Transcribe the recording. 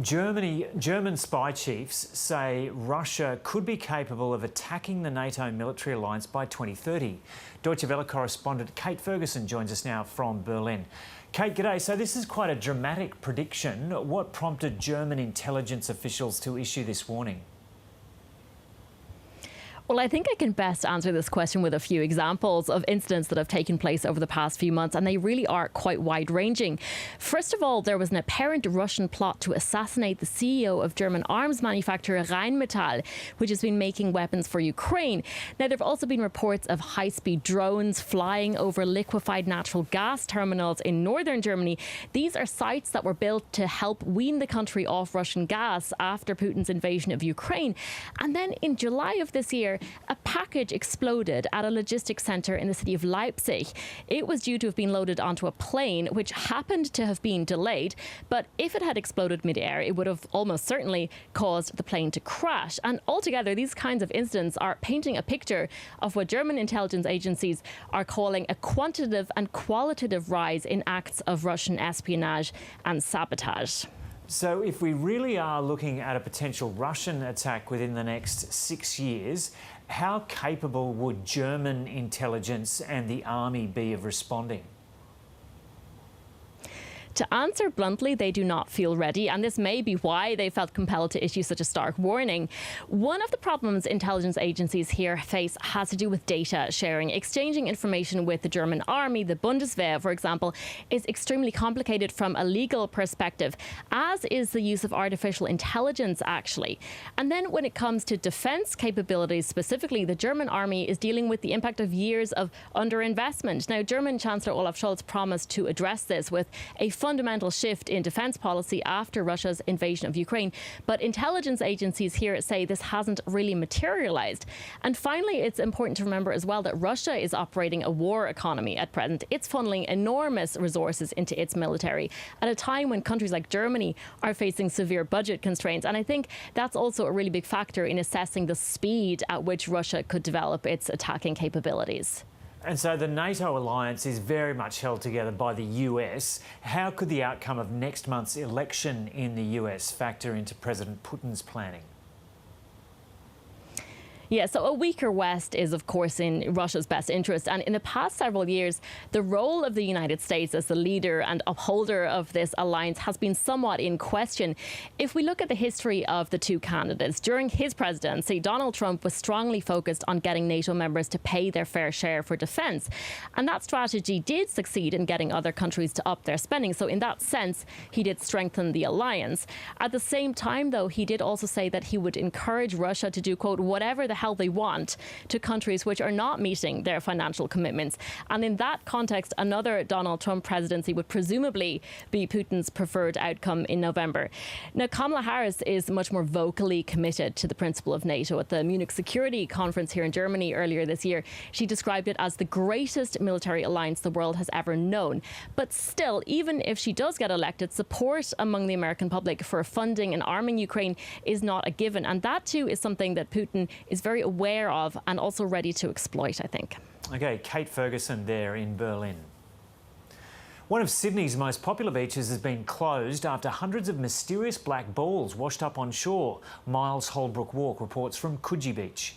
German spy chiefs say Russia could be capable of attacking the NATO military alliance by 2030. Deutsche Welle correspondent Kate Ferguson joins us now from Berlin. Kate, g'day. So this is quite a dramatic prediction. What prompted German intelligence officials to issue this warning? Well, I think I can best answer this question with a few examples of incidents that have taken place over the past few months, and they really are quite wide-ranging. First of all, there was an apparent Russian plot to assassinate the CEO of German arms manufacturer Rheinmetall, which has been making weapons for Ukraine. Now, there have also been reports of high-speed drones flying over liquefied natural gas terminals in northern Germany. These are sites that were built to help wean the country off Russian gas after Putin's invasion of Ukraine. And then in July of this year, a package exploded at a logistics centre in the city of Leipzig. It was due to have been loaded onto a plane, which happened to have been delayed. But if it had exploded mid-air, it would have almost certainly caused the plane to crash. And altogether, these kinds of incidents are painting a picture of what German intelligence agencies are calling a quantitative and qualitative rise in acts of Russian espionage and sabotage. So if we really are looking at a potential Russian attack within the next 6 years, how capable would German intelligence and the army be of responding? To answer bluntly, they do not feel ready, and this may be why they felt compelled to issue such a stark warning. One of the problems intelligence agencies here face has to do with data sharing. Exchanging information with the German army, the Bundeswehr, for example, is extremely complicated from a legal perspective, as is the use of artificial intelligence, actually. And then when it comes to defense capabilities specifically, the German army is dealing with the impact of years of underinvestment. Now, German Chancellor Olaf Scholz promised to address this with a fundamental shift in defense policy after Russia's invasion of Ukraine. But intelligence agencies here say this hasn't really materialized. And finally, it's important to remember as well that Russia is operating a war economy at present. It's funneling enormous resources into its military at a time when countries like Germany are facing severe budget constraints. And I think that's also a really big factor in assessing the speed at which Russia could develop its attacking capabilities. And so the NATO alliance is very much held together by the US. How could the outcome of next month's election in the US factor into President Putin's planning? Yeah, so a weaker West is, of course, in Russia's best interest. And in the past several years, the role of the United States as the leader and upholder of this alliance has been somewhat in question. If we look at the history of the two candidates, during his presidency, Donald Trump was strongly focused on getting NATO members to pay their fair share for defense. And that strategy did succeed in getting other countries to up their spending. So in that sense, he did strengthen the alliance. At the same time, though, he did also say that he would encourage Russia to do, quote, whatever the hell they want to countries which are not meeting their financial commitments. And in that context, another Donald Trump presidency would presumably be Putin's preferred outcome in November. Now, Kamala Harris is much more vocally committed to the principle of NATO. At the Munich Security Conference here in Germany earlier this year, she described it as the greatest military alliance the world has ever known. But still, even if she does get elected, support among the American public for funding and arming Ukraine is not a given. And that, too, is something that Putin is very aware of and also ready to exploit, I think. OK, Kate Ferguson there in Berlin. One of Sydney's most popular beaches has been closed after hundreds of mysterious black balls washed up on shore. Miles Holbrook Walk reports from Coogee Beach.